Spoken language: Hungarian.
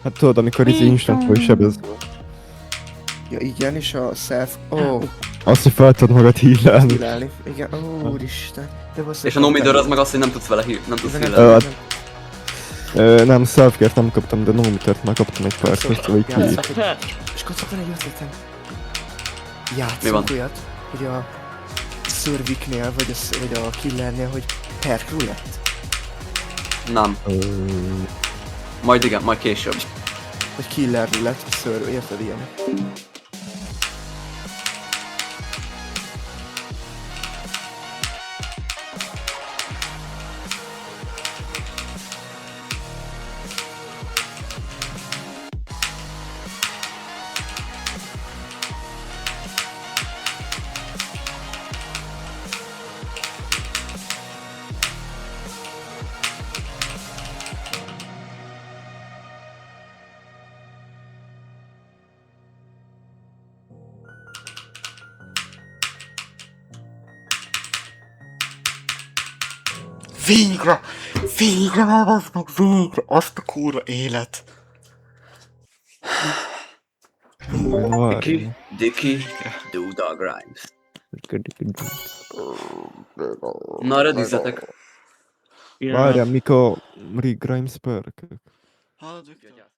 Hát tudod, amikor ez instant vagy sebezve. Ja igen, és a self... Ó, Azt, hogy fel tudod magad hílelni. hílelni. Igen, ó, úristen. De És a no-midor az meg az, hogy nem tudsz vele nem tudsz hílelni. Nem, self-care nem kaptam, de no-mitert már kaptam egy pár között, vagy ki. És kacok, van egy ötletem. Mi van? Játszunk olyat, hogy a Surviknél, vagy a Killernél, hogy perk roulette. Nem. Majd igen, majd később. Vagy Killer roulette, vagy Surv, érted ilyen? Végre! Végre elvesznek, végre! Azt a kurva élet! Dicky, Dicky, do dog rhymes. Na, redizzetek. Várjál, mik a Rick Grimes perkek? Hát,